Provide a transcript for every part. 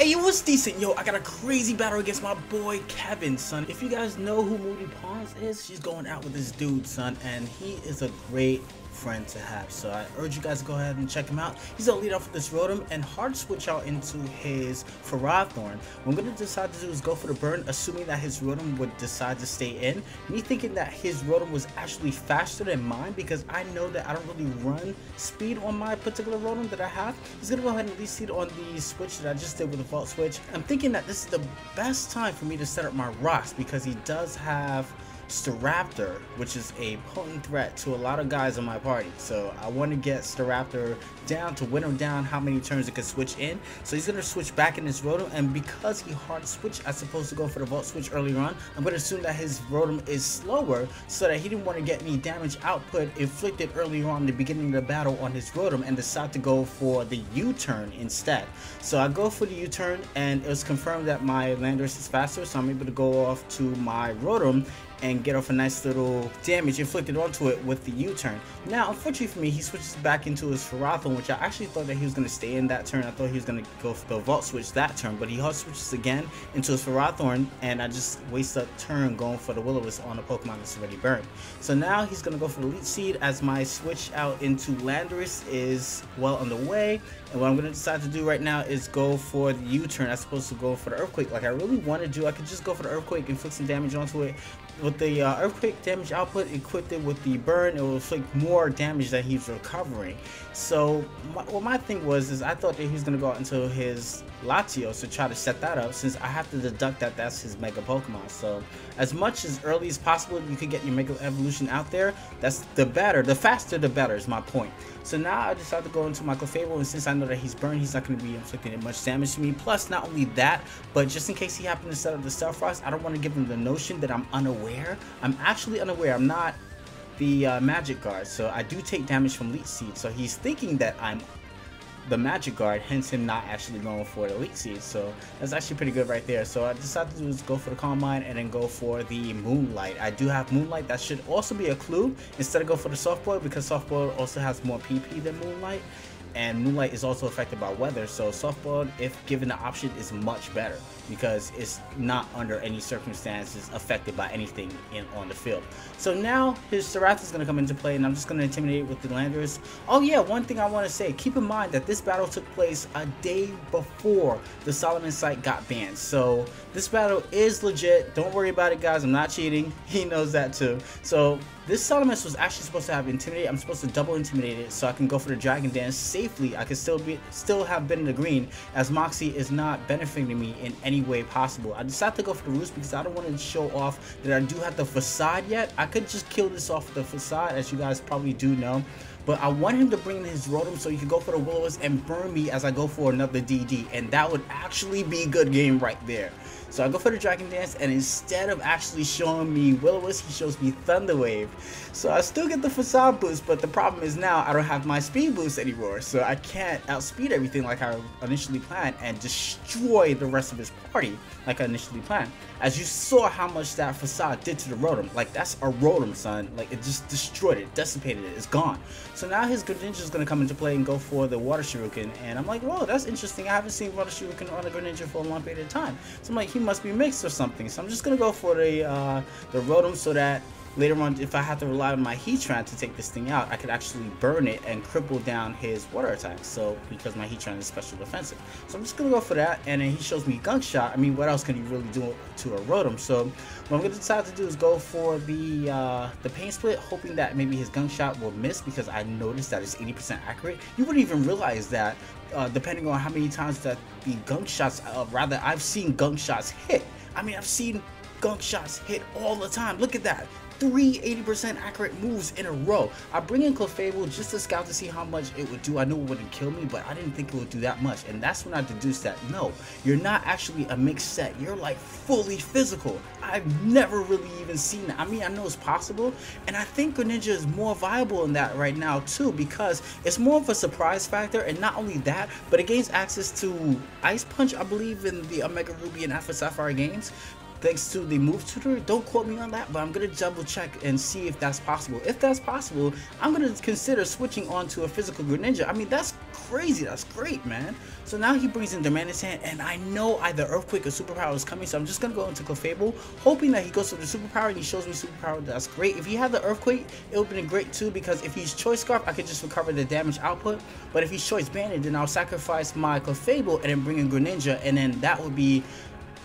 Hey, it was decent. Yo, I got a crazy battle against my boy Kevin, son. If you guys know who Moody Pawns is, she's going out with this dude, son, and he is a great friend to have. So I urge you guys to go ahead and check him out. He's gonna lead off with this Rotom and hard switch out into his Ferrothorn. What I'm gonna decide to do is go for the burn, assuming that his Rotom would decide to stay in. Me thinking that his Rotom was actually faster than mine, because I know that I don't really run speed on my particular Rotom that I have. He's gonna go ahead and lead on the switch that I just did with the Vault Switch. I'm thinking that this is the best time for me to set up my rocks, because he does have Staraptor, which is a potent threat to a lot of guys in my party. So I want to get Staraptor down to win him down how many turns it can switch in. So he's going to switch back in his Rotom, and because he hard switched, I'm supposed to go for the Vault Switch earlier on. I'm going to assume that his Rotom is slower, so that he didn't want to get any damage output inflicted earlier on in the beginning of the battle on his Rotom, and decide to go for the U-turn instead. So I go for the U-turn, and it was confirmed that my Landorus is faster, so I'm able to go off to my Rotom and get off a nice little damage inflicted onto it with the U-turn. Now, unfortunately for me, he switches back into his Ferrothorn, which I actually thought that he was going to stay in that turn. I thought he was going to go for the Vault Switch that turn, but he hard switches again into his Ferrothorn, and I just waste a turn going for the Will-O-Wisp on a Pokemon that's already burned. So now he's going to go for the Leech Seed, as my switch out into Landorus is well on the way. And what I'm going to decide to do right now is go for the U-turn as opposed to go for the Earthquake like I really want to do. I could just go for the Earthquake, inflict some damage onto it. With the Earthquake damage output equipped it with the burn, it will inflict more damage than he's recovering. So my thing was I thought that he was going to go out into his Latios to try to set that up, since I have to deduct that that's his Mega Pokemon. So as much as early as possible you could get your Mega Evolution out there, that's the better. The faster the better is my point. So now I decided to go into my Clefable, and since I know that he's burned, he's not going to be inflicting much damage to me. Plus, not only that, but just in case he happened to set up the Stealth Frost, I don't want to give him the notion that I'm unaware. I'm actually unaware. I'm not the Magic Guard, so I do take damage from Leech Seed. So he's thinking that I'm the Magic Guard, hence him not actually going for the Leech Seed. So that's actually pretty good right there. So I decided to do is go for the Calm Mind and then go for the Moonlight. I do have Moonlight. That should also be a clue. Instead of go for the Soft Boil, because Soft Boil also has more PP than Moonlight, and Moonlight is also affected by weather. So Soft Boiled, if given the option, is much better, because it's not under any circumstances affected by anything on the field. So now his Staraptor is going to come into play, and I'm just going to intimidate with the Landorus. Oh yeah, one thing I want to say, keep in mind that this battle took place a day before the Salamencite got banned. So this battle is legit. Don't worry about it, guys. I'm not cheating. He knows that too. So this Salamence was actually supposed to have Intimidate. I'm supposed to double Intimidate it so I can go for the Dragon Dance safely. I can still have been in the green, as Moxie is not benefiting me in any way possible. I decided to go for the Roost because I don't want to show off that I do have the Facade yet. I could just kill this off the Facade, as you guys probably do know. But I want him to bring in his Rotom so he can go for the Will-O-Wisp and burn me as I go for another DD. And that would actually be a good game right there. So I go for the Dragon Dance, and instead of actually showing me Will-O-Wisp, he shows me Thunder Wave. So I still get the Facade boost, but the problem is now I don't have my speed boost anymore. So I can't outspeed everything like I initially planned and destroy the rest of his party like I initially planned. As you saw how much that Facade did to the Rotom. Like, that's a Rotom, son. Like, it just destroyed it, decipated it, it's gone. So now his Greninja is going to come into play and go for the Water Shuriken. And I'm like, whoa, that's interesting. I haven't seen Water Shuriken on a Greninja for a long period of time. So I'm like, he must be mixed or something. So I'm just going to go for the Rotom, so that later on, if I have to rely on my Heatran to take this thing out, I could actually burn it and cripple down his water attacks. So, because my Heatran is special defensive. So I'm just going to go for that, and then he shows me Gunk Shot. I mean, what else can he really do to a Rotom? So what I'm going to decide to do is go for the Pain Split, hoping that maybe his Gunk Shot will miss, because I noticed that it's 80% accurate. You wouldn't even realize that, depending on how many times that the Gunk Shots, rather, I've seen Gunk Shots hit. I mean, I've seen Gunk Shots hit all the time. Look at that. 3 80% accurate moves in a row. I bring in Clefable just to scout to see how much it would do. I knew it wouldn't kill me, but I didn't think it would do that much. And that's when I deduced that, no, you're not actually a mixed set. You're like fully physical. I've never really even seen that. I mean, I know it's possible, and I think Greninja is more viable in that right now too, because it's more of a surprise factor. And not only that, but it gains access to Ice Punch, I believe, in the Omega Ruby and Alpha Sapphire games. thanks to the move tutor. Don't quote me on that, but I'm gonna double check and see if that's possible. If that's possible, I'm gonna consider switching on to a physical Greninja. I mean, that's crazy. That's great, man. So now he brings in Salamencite, and I know either Earthquake or Superpower is coming, so I'm just gonna go into Clefable, hoping that he goes for the Superpower and he shows me Superpower. That's great. If he had the Earthquake, it would have been great too, because if he's Choice Scarf, I could just recover the damage output. But if he's Choice Banded, then I'll sacrifice my Clefable and then bring in Greninja, and then that would be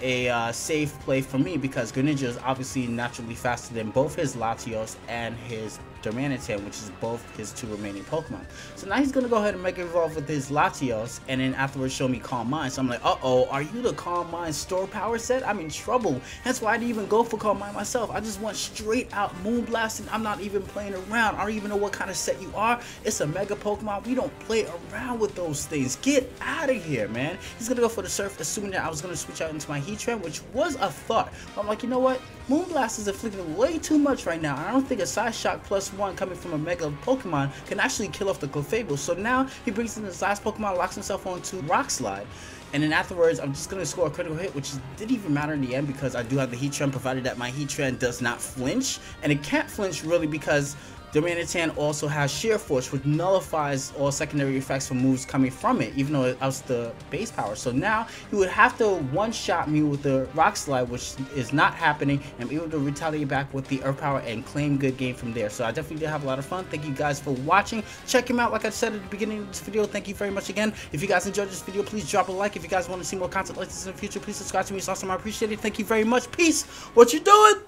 a safe play for me, because Greninja is obviously naturally faster than both his Latios and his Salamencite, which is both his 2 remaining Pokemon. So now he's gonna go ahead and Mega Evolve with his Latios, and then afterwards show me Calm Mind. So I'm like, uh-oh, are you the Calm Mind store power set? I'm in trouble. That's why I didn't even go for Calm Mind myself. I just went straight out Moonblast, and I'm not even playing around. I don't even know what kind of set you are. It's a Mega Pokemon. We don't play around with those things. Get out of here, man. He's gonna go for the Surf, assuming that I was gonna switch out into my Heatran, which was a thought. But I'm like, you know what? Moonblast is afflicting way too much right now. I don't think a Side Shock +1 coming from a Mega Pokemon can actually kill off the Clefable. So now he brings in his last Pokemon, locks himself onto Rock Slide. And then afterwards, I'm just going to score a critical hit, which didn't even matter in the end, because I do have the Heatran, provided that my Heatran does not flinch. And it can't flinch really because Salamencite also has Sheer Force, which nullifies all secondary effects from moves coming from it, even though it was the base power. So now he would have to one-shot me with the Rock Slide, which is not happening. I'm able to retaliate back with the Earth Power and claim good game from there. So I definitely did have a lot of fun. Thank you guys for watching. Check him out, like I said at the beginning of this video. Thank you very much again. If you guys enjoyed this video, please drop a like. If you guys want to see more content like this in the future, please subscribe to me. It's awesome. I appreciate it. Thank you very much. Peace. What you doing?